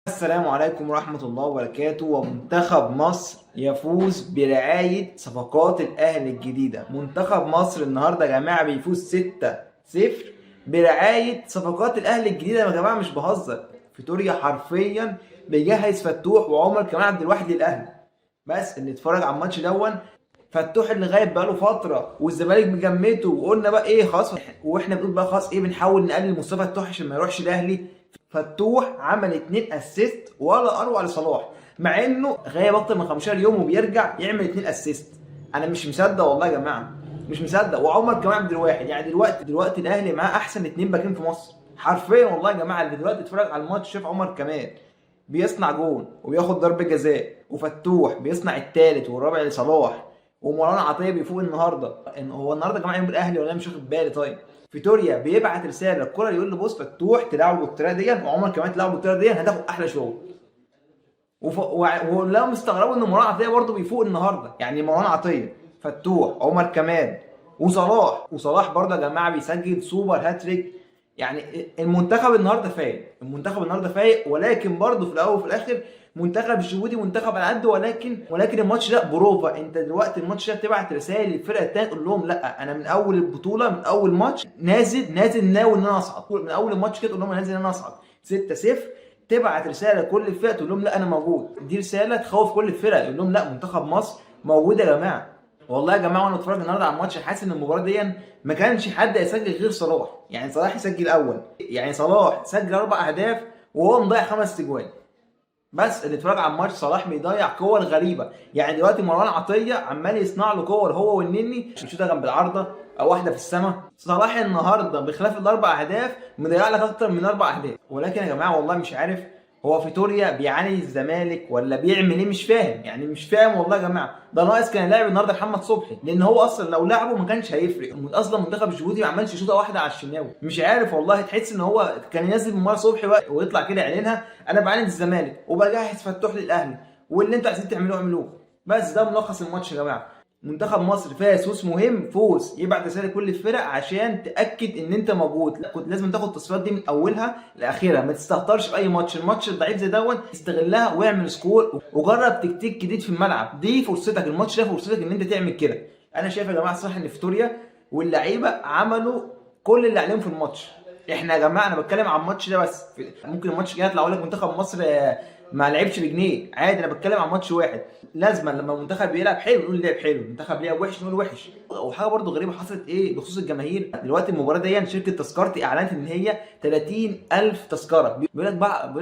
السلام عليكم ورحمة الله وبركاته. ومنتخب مصر يفوز برعاية صفقات الأهلي الجديدة. منتخب مصر النهاردة يا جماعة بيفوز 6-0 برعاية صفقات الأهلي الجديدة. يا جماعة مش بهزر، فيتوريا حرفيا بيجهز فتوح وعمر كمال عبد الواحد للأهلي. بس اللي اتفرج على الماتش دون، فتوح اللي غايب بقاله فترة والزمالك مجمته، وقلنا بقى ايه خلاص، واحنا بنقول بقى خلاص ايه بنحاول نقلل مصطفى فتوح عشان ما يروحش الأهلي. فتوح عمل 2 اسيست ولا اروع لصلاح، مع انه غايب اكتر من 15 يوم وبيرجع يعمل 2 اسيست. انا مش مصدق والله يا جماعه، مش مصدق. وعمر كمان عبد الواحد، يعني دلوقتي الاهلي معاه احسن 2 باكين في مصر حرفيا والله يا جماعه. اللي دلوقتي اتفرج على الماتش شاف عمر كمال بيصنع جون وبياخد ضربه جزاء، وفتوح بيصنع الثالث والرابع لصلاح، ومروان عطيه بيفوق النهارده. ان هو النهارده يا جماعه يوم الاهلي ولا أنا مش واخد بالي؟ طيب فيتوريا بيبعت رساله الكره يقول له بص فتوح تلعبه بالطريقه دي وعمر كمان تلعبه بالطريقه دي هتاخد احلى شغل. ولا مستغربوا ان مروان عطيه برضه بيفوق النهارده. يعني مروان عطيه، فتوح، عمر كمال، وصلاح برضه يا جماعه بيسجل سوبر هاتريك. يعني المنتخب النهارده فايق، ولكن برضه في الاول وفي الاخر منتخب جيبوتي منتخب على قده. ولكن الماتش ده بروفا. انت دلوقتي الماتش ده بتبعت رسائل للفرقه الثانيه تقول لهم لا، انا من اول البطوله، من اول ماتش نازل ناوي ان انا اصعد. من اول الماتش كده تقول لهم انا نازل ان انا اصعد. 6-0 تبعت رساله لكل الفرق تقول لهم لا انا موجود. دي رساله تخوف كل الفرق، يقول لهم لا منتخب مصر موجود يا جماعه. والله يا جماعه وانا بتفرج النهارده على الماتش حاسس ان المباراه دي ما كانش حد يسجل غير صلاح. يعني صلاح يسجل اول، يعني صلاح سجل 4 اهداف وهو مضيع 5 اجوان. بس اللي اتفرج على الماتش صلاح بيضيع كور غريبه. يعني دلوقتي مروان عطيه عمال يصنع له كور هو والنني، يشوطها جنب العارضه او واحده في السماء. صلاح النهارده بخلاف ال4 اهداف مضيع لك اكتر من 4 اهداف. ولكن يا جماعه والله مش عارف هو فيتوريا بيعاني الزمالك ولا بيعمل ايه، مش فاهم. يعني مش فاهم والله يا جماعه. ده ناقص كان يلاعب النهارده محمد صبحي، لان هو اصلا لو لعبه ما كانش هيفرق. اصلا منتخب جيبوتي ما عملش شوطه واحده على الشناوي. مش عارف والله، تحس ان هو كان ينزل من صبحي بقى ويطلع كده يعلنها انا بعاند الزمالك وبجهز فتوح للاهلي، واللي انتوا عايزين تعملوه اعملوه. بس ده ملخص الماتش يا جماعه. منتخب مصر فاز فوز مهم، فوز يبعت رساله لكل الفرق عشان تاكد ان انت موجود. لا، كنت لازم تاخد التصفيات دي من اولها لاخرها، ما تستهترش في اي ماتش. الماتش الضعيف زي دون استغلها واعمل سكور وجرب تكتيك جديد في الملعب. دي فرصتك، الماتش ده فرصتك ان انت تعمل كده. انا شايف يا جماعه صح ان فيتوريا واللعيبه عملوا كل اللي عليهم في الماتش. احنا يا جماعه انا بتكلم عن الماتش ده بس، ممكن الماتش الجاي يطلع اقول لك منتخب مصر ما لعبش بجنيه عادي. انا بتكلم عن ماتش واحد. لازما لما المنتخب بيلعب حلو نقول لعب حلو، المنتخب لعب وحش نقول وحش. وحاجه برده غريبه حصلت ايه بخصوص الجماهير. دلوقتي المباراه دي شركه تذكرتي اعلنت ان هي 30,000 تذكره. بيقول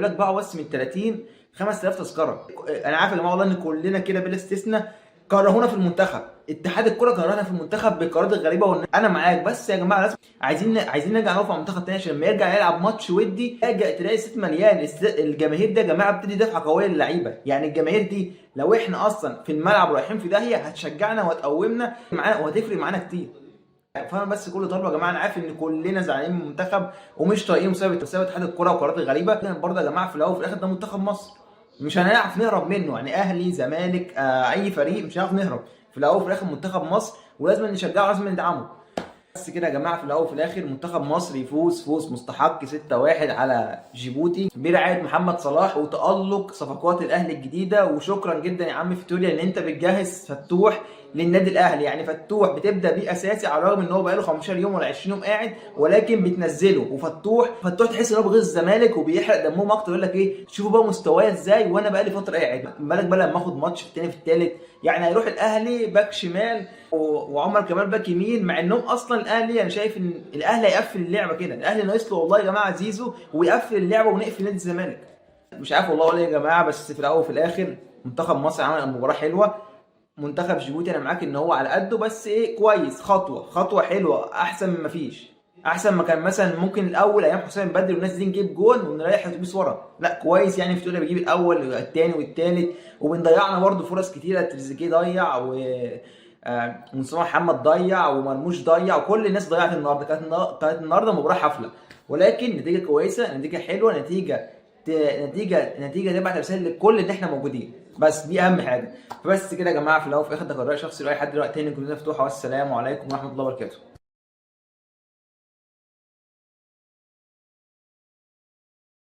لك باعوا بس من 30 5000 تذكره. انا عارف يا جماعه والله ان كلنا كده بلا استثناء كرهونا في المنتخب. اتحاد الكره كرهنا في المنتخب بالقرارات الغريبه. انا معاك، بس يا جماعه لازم عايزين نرجع نقف مع المنتخب تاني عشان لما يرجع يلعب ماتش ودي تلاقي الست مليان. الجماهير دي يا جماعه بتدي دفعه قويه للعيبه. يعني الجماهير دي لو احنا اصلا في الملعب رايحين في داهيه هتشجعنا وهتقومنا معانا وهتفرق معانا كتير. فانا بس كل طلبه يا جماعه، انا عارف ان كلنا زعلانين من المنتخب ومش طايقين بسبب اتحاد الكره وقرارات الغريبه، لكن برضه يا جماعه في الاول وفي الاخر ده منتخب مصر، مش هنعرف نهرب منه. يعني اهلي زمالك اي فريق مش هنعرف نهرب. في الاول وفي الاخر منتخب مصر ولازم نشجعه ولازم ندعمه. بس كده يا جماعه في الاول وفي الاخر منتخب مصر يفوز فوز مستحق 6-1 على جيبوتي برعايه محمد صلاح وتالق صفقات الاهلي الجديده. وشكرا جدا يا عم فيتوريا ان انت بتجهز فتوح للنادي الاهلي. يعني فتوح بتبدا بيه اساسي على الرغم ان هو بقاله 15 يوم ولا 20 يوم قاعد، ولكن بتنزله. وفتوح تحس ان هو بيغيظ الزمالك وبيحرق دمهم اكتر. يقول لك ايه شوفوا بقى مستواي ازاي وانا بقالي فتره قاعد. بالك بقى لما اخد ماتش في الثاني في الثالث، يعني هيروح الاهلي باك شمال وعمر كمال باك يمين، مع انهم اصلا الاهلي انا شايف ان الاهلي هيقفل اللعبه كده. الاهلي ناقص له والله يا جماعه زيزو ويقفل اللعبه ونقفل نادي الزمالك. مش عارف والله ولا إيه يا جماعه. بس في الاول وفي الاخر منتخب مصر عمل مباراه حلوه. منتخب جيبوتي انا معاك ان هو على قده، بس ايه كويس، خطوه حلوه احسن من ما فيش. احسن ما كان مثلا ممكن الاول ايام حسام بدري والناس دي نجيب جون ونريح الاتوبيس ورا. لا كويس، يعني فيتوريا بيجيب الاول والثاني والثالث. وبنضيعنا برده فرص كتيره. تريزيجيه ضيع ومصطفى محمد ضيع ومرموش ضيع وكل الناس ضيعت النهارده. كانت النهارده مباراه حفله. ولكن نتيجه كويسه، نتيجه حلوه، نتيجه تبعت رساله للكل ان احنا موجودين. بس دي اهم حاجه. فبس كده يا جماعه في الاول وفي الاخر ده قرار شخصي لاي حد دلوقتي تاني. كلنا مفتوحه، والسلام عليكم ورحمه الله وبركاته.